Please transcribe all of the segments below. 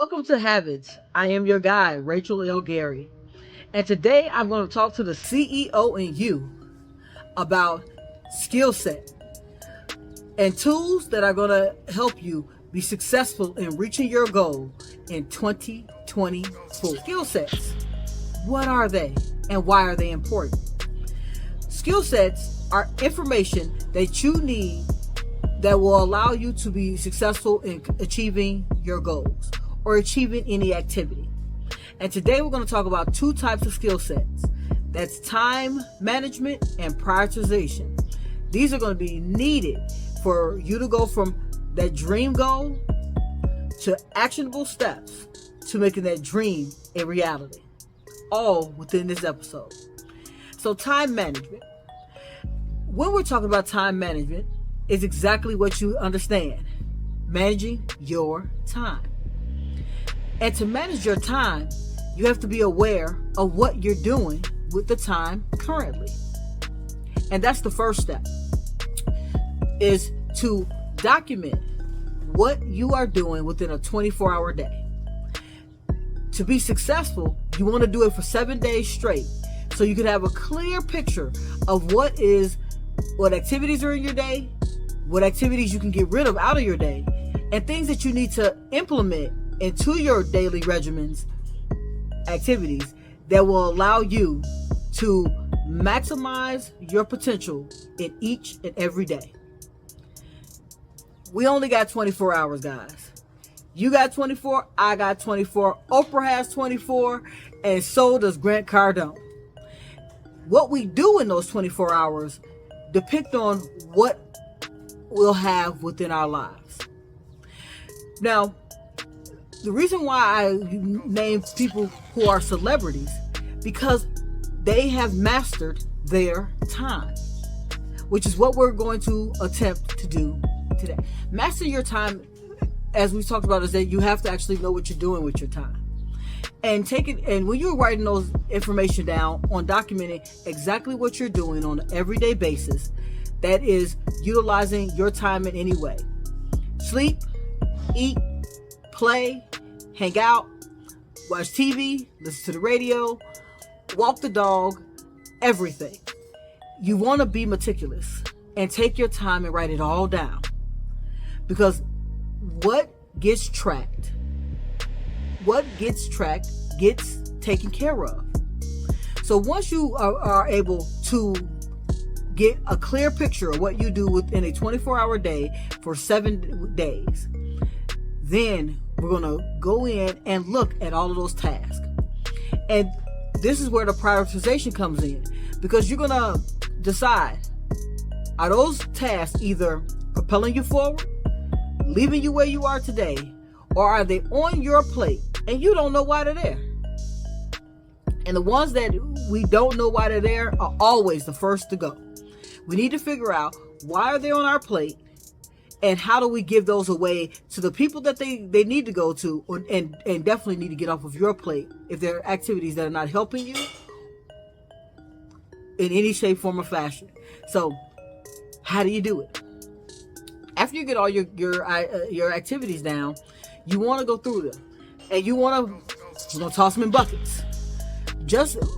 Welcome to Habits. I am your guide, Rachel L. Gary. And today I'm going to talk to the CEO in you about skill set and tools that are going to help you be successful in reaching your goal in 2024. Skill sets. What are they and why are they important? Skill sets are information that you need that will allow you to be successful in achieving your goals or achieving any activity. And today we're going to talk about two types of skill sets. That's time management and prioritization. These are going to be needed for you to go from that dream goal to actionable steps to making that dream a reality, all within this episode. So time management. When we're talking about time management, is exactly what you understand. Managing your time. And to manage your time, you have to be aware of what you're doing with the time currently. And that's the first step, is to document what you are doing within a 24-hour day. To be successful, you want to do it for 7 days straight, so you can have a clear picture of what activities are in your day, what activities you can get rid of out of your day, and things that you need to implement into your daily regimens, activities that will allow you to maximize your potential in each and every day. We only got 24 hours, guys. You got 24, I got 24, Oprah has 24, and so does Grant Cardone. What we do in those 24 hours depict on what we'll have within our lives. Now, the reason why I name people who are celebrities, because they have mastered their time, which is what we're going to attempt to do today. Master your time, as we talked about, is that you have to actually know what you're doing with your time. And take it, and when you're writing those information down on documenting exactly what you're doing on an everyday basis, that is utilizing your time in any way. Sleep, eat, play, hang out, watch TV, listen to the radio, walk the dog, everything. You want to be meticulous and take your time and write it all down. Because what gets tracked gets taken care of. So once you are able to get a clear picture of what you do within a 24-hour day for 7 days, then we're going to go in and look at all of those tasks. And this is where the prioritization comes in, because you're going to decide, are those tasks either propelling you forward, leaving you where you are today, or are they on your plate and you don't know why they're there? And the ones that we don't know why they're there are always the first to go. We need to figure out, why are they on our plate, and how do we give those away to the people that they need to go to, and definitely need to get off of your plate if there are activities that are not helping you in any shape, form, or fashion. So how do you do it? After you get all your activities down, you want to go through them, and we're going to toss them in buckets.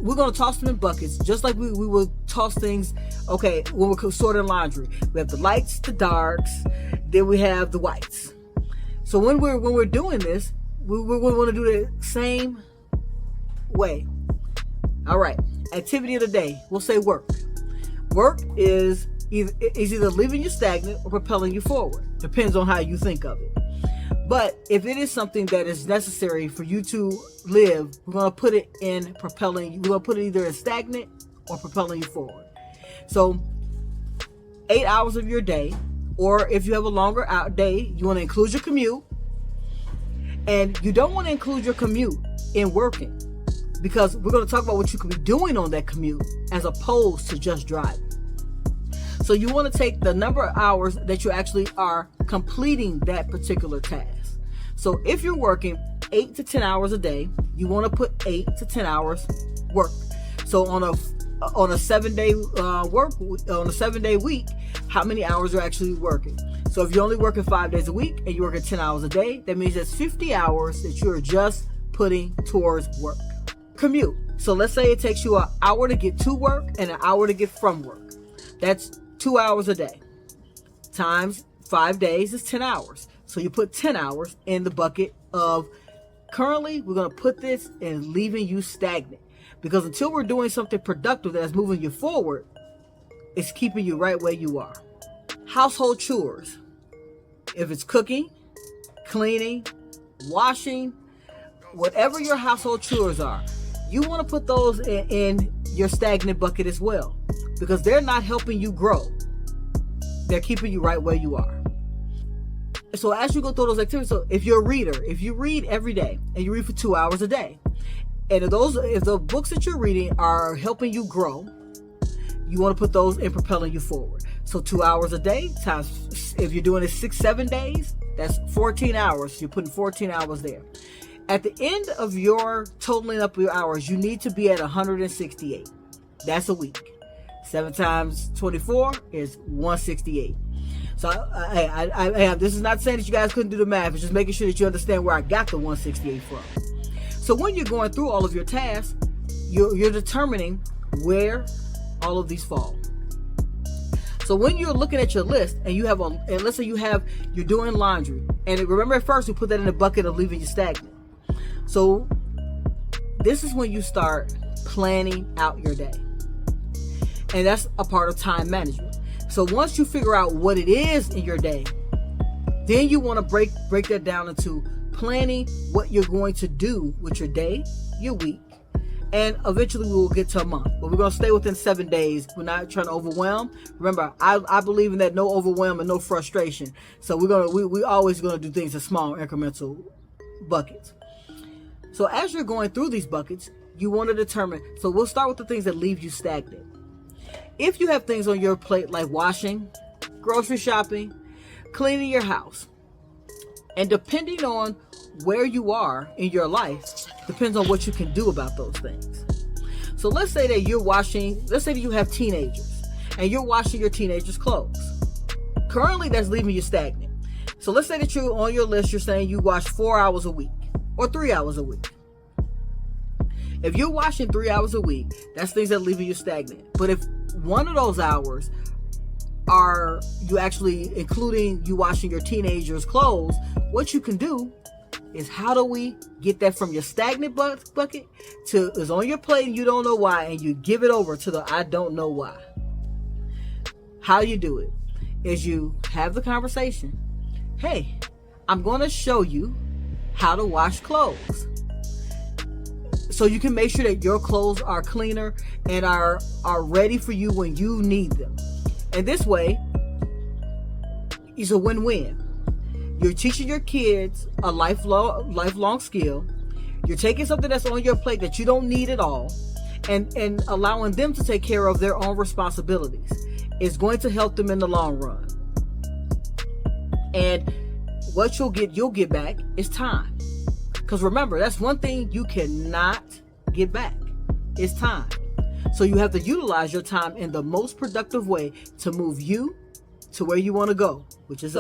We're going to toss them in buckets, just like we would toss things. Okay, when we're sorting laundry, we have the lights, the darks, then we have the whites. So when we're doing this, we want to do the same way. All right, activity of the day. We'll say work. Work is either leaving you stagnant or propelling you forward. Depends on how you think of it. But if it is something that is necessary for you to live, we're going to put it in propelling. We're going to put it either in stagnant or propelling you forward. So 8 hours of your day, or if you have a longer day, you want to include your commute. And you don't want to include your commute in working, because we're going to talk about what you can be doing on that commute as opposed to just driving. So you want to take the number of hours that you actually are completing that particular task. So if you're working 8 to 10 hours a day, you want to put 8 to 10 hours work. So on a 7-day week, how many hours are actually working? So if you're only working 5 days a week and you're working 10 hours a day, that means that's 50 hours that you're just putting towards work. Commute. So let's say it takes you an hour to get to work and an hour to get from work. That's 2 hours a day. Times 5 days is 10 hours. So you put 10 hours in the bucket of, currently we're going to put this in leaving you stagnant. Because until we're doing something productive that's moving you forward, it's keeping you right where you are. Household chores. If it's cooking, cleaning, washing, whatever your household chores are, you want to put those in your stagnant bucket as well, because they're not helping you grow. They're keeping you right where you are. So as you go through those activities, so if you're a reader, if you read every day and you read for 2 hours a day, and if the books that you're reading are helping you grow, you want to put those in propelling you forward. So 2 hours a day times, if you're doing it 6-7 days, that's 14 hours. You're putting 14 hours there. At the end of your totaling up your hours, you need to be at 168. That's a week. 7 times 24 is 168. So this is not saying that you guys couldn't do the math. It's just making sure that you understand where I got the 168 from. So when you're going through all of your tasks, you're determining where all of these fall. So when you're looking at your list and you have and let's say you're doing laundry, and remember at first we put that in the bucket of leaving you stagnant. So this is when you start planning out your day. And that's a part of time management. So once you figure out what it is in your day, then you want to break that down into planning what you're going to do with your day, your week, and eventually we will get to a month. But we're going to stay within 7 days. We're not trying to overwhelm. Remember, I believe in that no overwhelm and no frustration. So we always going to do things in small incremental buckets. So as you're going through these buckets, you want to determine, so we'll start with the things that leave you stagnant. If you have things on your plate like washing, grocery shopping, cleaning your house, and depending on where you are in your life, depends on what you can do about those things. So let's say that let's say that you have teenagers, and you're washing your teenagers' clothes. Currently, that's leaving you stagnant. So let's say that you're on your list, you're saying you wash 4 hours a week, or 3 hours a week. If you're washing 3 hours a week, that's things that leave you stagnant. But if one of those hours are you actually including you washing your teenagers' clothes, what you can do is, how do we get that from your stagnant bucket to is on your plate and you don't know why, and you give it over to the I don't know why. How you do it is you have the conversation. Hey, I'm going to show you how to wash clothes, so you can make sure that your clothes are cleaner and are ready for you when you need them. And this way, it's a win-win. You're teaching your kids a lifelong skill. You're taking something that's on your plate that you don't need at all, and allowing them to take care of their own responsibilities. It's going to help them in the long run. And what you'll get back is time. Because remember, that's one thing you cannot get back, is time. So you have to utilize your time in the most productive way to move you to where you want to go, which is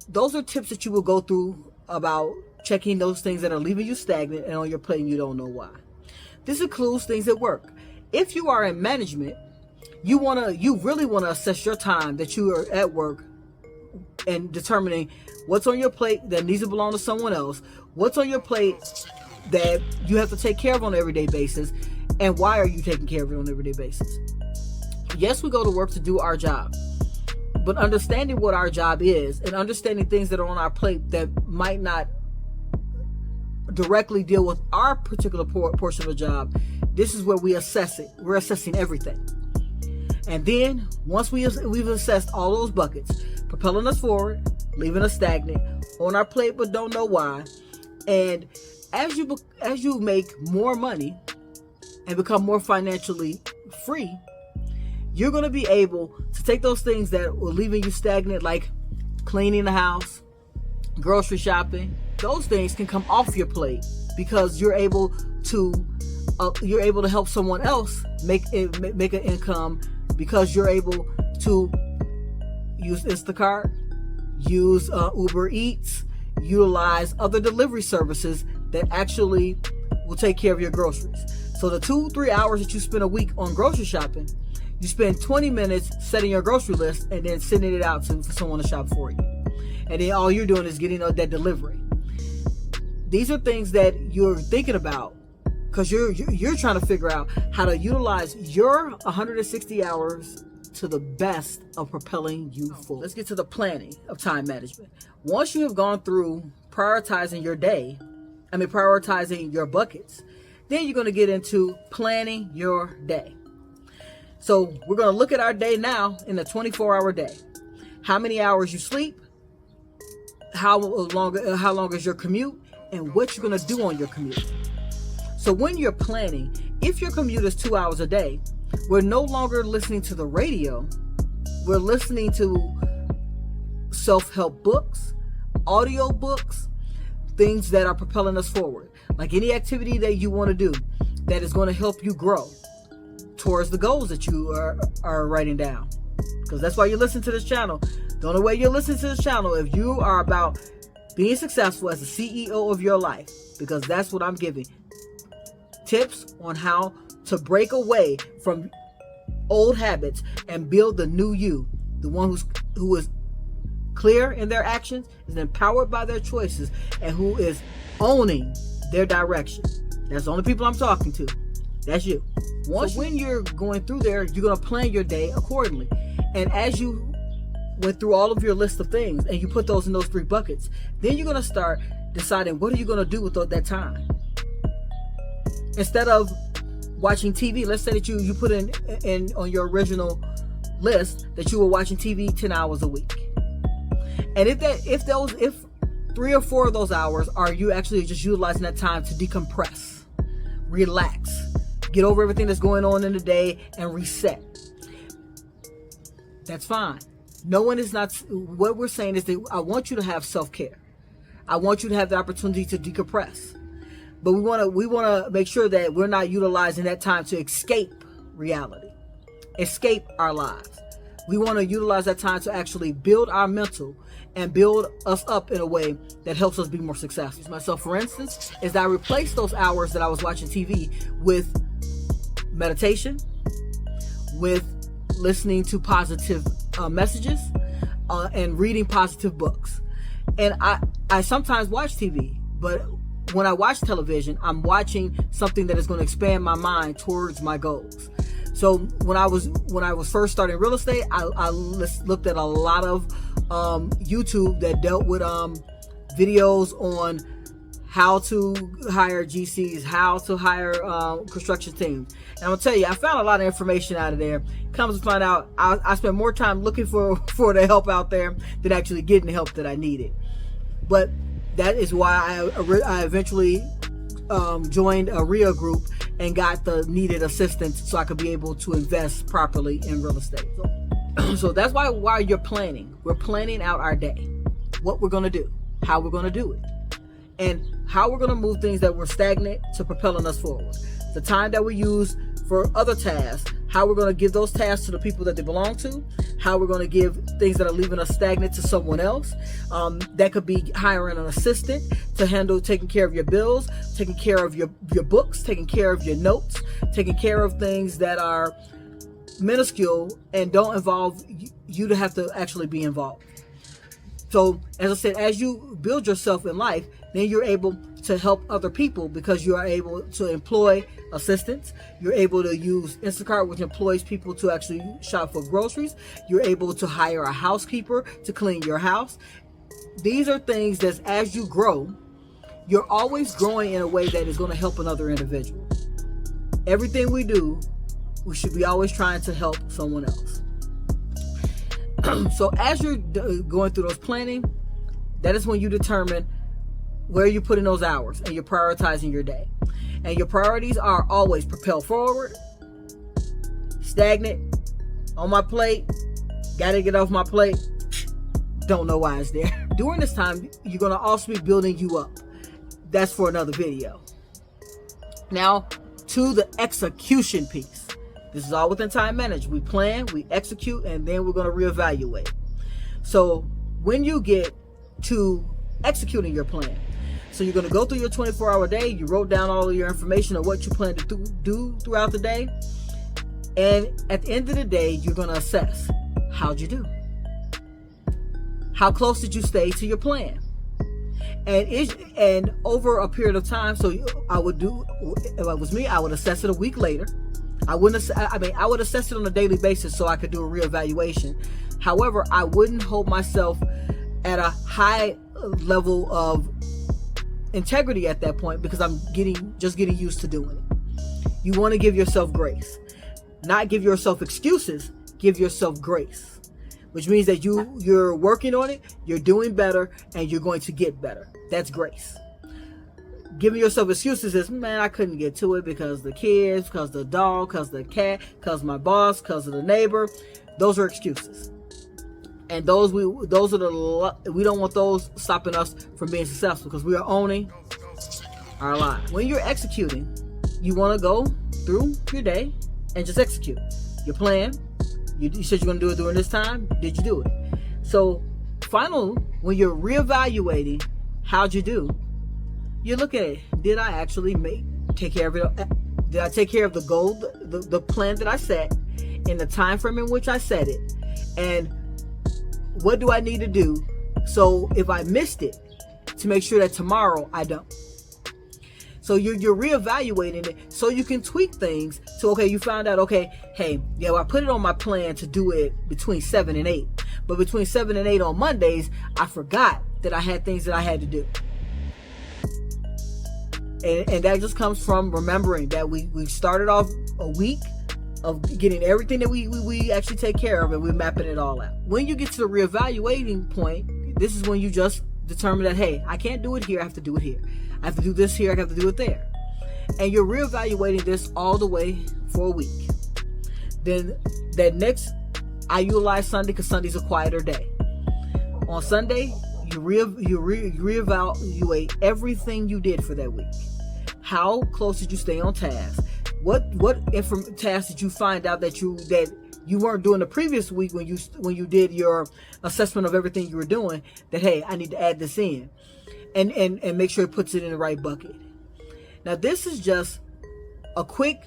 those are tips that you will go through about checking those things that are leaving you stagnant and on your plate and you don't know why. This includes things at work. If you are in management, you really want to assess your time that you are at work and determining what's on your plate that needs to belong to someone else, what's on your plate that you have to take care of on an everyday basis, and why are you taking care of it on an everyday basis. Yes, we go to work to do our job, but understanding what our job is and understanding things that are on our plate that might not directly deal with our particular portion of the job, this is where we assess it. We're assessing everything. And then once we've assessed all those buckets, propelling us forward, leaving us stagnant, on our plate but don't know why, and as you make more money and become more financially free, you're going to be able to take those things that were leaving you stagnant, like cleaning the house, grocery shopping. Those things can come off your plate because you're able to help someone else make an income, because you're able to use Instacart, use Uber Eats, utilize other delivery services that actually will take care of your groceries. So the 2-3 hours that you spend a week on grocery shopping, you spend 20 minutes setting your grocery list and then sending it out for someone to shop for you. And then all you're doing is getting that delivery. These are things that you're thinking about because you're trying to figure out how to utilize your 160 hours to the best of propelling you forward. Let's get to the planning of time management. Once you have gone through prioritizing your day, prioritizing your buckets, then you're going to get into planning your day. So we're going to look at our day now in a 24-hour day. How many hours you sleep, how long is your commute, and what you're going to do on your commute. So when you're planning, if your commute is 2 hours a day, we're no longer listening to the radio. We're listening to self-help books, audio books, things that are propelling us forward. Like any activity that you want to do that is going to help you grow towards the goals that you are writing down. Because that's why you listen to this channel. The only way you're listening to this channel if you are about being successful as the CEO of your life, because that's what I'm giving. Tips on how to break away from old habits and build the new you. The one who is clear in their actions, is empowered by their choices, and who is owning their direction. That's the only people I'm talking to. That's you. When you're going through there, you're going to plan your day accordingly. And as you went through all of your list of things and you put those in those 3 buckets, then you're going to start deciding what are you going to do with that time. Instead of watching TV, let's say that you put in on your original list that you were watching TV 10 hours a week. And if 3 or 4 of those hours are you actually just utilizing that time to decompress, relax, get over everything that's going on in the day and reset, that's fine. No one is not. What we're saying is that I want you to have self-care. I want you to have the opportunity to decompress. But we want to make sure that we're not utilizing that time to escape reality, escape our lives. We want to utilize that time to actually build our mental and build us up in a way that helps us be more successful. Myself, for instance, is that I replaced those hours that I was watching TV with meditation, with listening to positive messages, and reading positive books. And I sometimes watch TV, but when I watch television, I'm watching something that is going to expand my mind towards my goals. So when I was first starting real estate, I looked at a lot of YouTube that dealt with videos on how to hire GCs, how to hire construction teams. And I'm gonna tell you, I found a lot of information out of there. Comes to find out, I spent more time looking for the help out there than actually getting the help that I needed. But that is why I eventually joined a RIA group and got the needed assistance so I could be able to invest properly in real estate. So that's why you're planning. We're planning out our day, what we're going to do, how we're going to do it, and how we're going to move things that were stagnant to propelling us forward. The time that we use for other tasks, how we're going to give those tasks to the people that they belong to, how we're going to give things that are leaving us stagnant to someone else. That could be hiring an assistant to handle taking care of your bills, taking care of your books, taking care of your notes, taking care of things that are minuscule and don't involve you to have to actually be involved. So, as I said, as you build yourself in life, then you're able to help other people because you are able to employ assistants. You're able to use Instacart, which employs people to actually shop for groceries. You're able to hire a housekeeper to clean your house. These are things that as you grow, you're always growing in a way that is going to help another individual. Everything we do, we should be always trying to help someone else. So as you're going through those planning, that is when you determine where you're putting those hours and you're prioritizing your day. And your priorities are always propel forward, stagnant, on my plate, gotta get off my plate, don't know why it's there. During this time, you're gonna also be building you up. That's for another video. Now, to the execution piece. This is all within time management. We plan, we execute, and then we're going to reevaluate. So when you get to executing your plan. So you're going to go through your 24-hour day. You wrote down all of your information of what you plan to do throughout the day. And at the end of the day, you're going to assess, how'd you do? How close did you stay to your plan? And over a period of time, so I would do, if it was me, I would assess it a week later. I would assess it on a daily basis so I could do a reevaluation. However, I wouldn't hold myself at a high level of integrity at that point, because I'm just getting used to doing it. You want to give yourself grace, not give yourself excuses. Give yourself grace, which means that you're working on it, you're doing better, and you're going to get better. That's grace. Giving yourself excuses is, man, I couldn't get to it because the kids, because the dog, because the cat, because my boss, because of the neighbor. Those are excuses. And we don't want those stopping us from being successful, because we are owning our lives. When you're executing, you want to go through your day and just execute your plan. You said you're going to do it during this time. Did you do it? So, when you're reevaluating, how'd you do? You look at it. Did I actually take care of it? Did I take care of the goal, the plan that I set, in the time frame in which I set it? And what do I need to do so if I missed it, to make sure that tomorrow I don't? So you're reevaluating it so you can tweak things. So, okay, you found out, okay, hey, yeah, well, I put it on my plan to do it between 7 and 8. But between 7 and 8 on Mondays, I forgot that I had things that I had to do. And that just comes from remembering that we started off a week of getting everything that we actually take care of, and we're mapping it all out. When you get to the reevaluating point, this is when you just determine that, hey, I can't do it here, I have to do it here. I have to do this here, I have to do it there. And you're reevaluating this all the way for a week. Then I utilize Sunday, because Sunday's a quieter day. On Sunday, you reevaluate everything you did for that week. How close did you stay on task? What tasks did you find out that you weren't doing the previous week when you did your assessment of everything you were doing? That, hey, I need to add this in, and make sure it puts it in the right bucket. Now, this is just a quick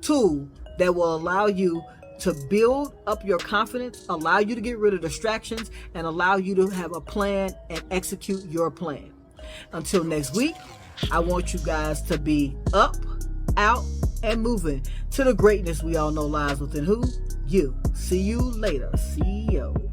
tool that will allow you to build up your confidence, allow you to get rid of distractions, and allow you to have a plan and execute your plan. Until next week, I want you guys to be up, out, and moving to the greatness we all know lies within who? You. See you later, CEO.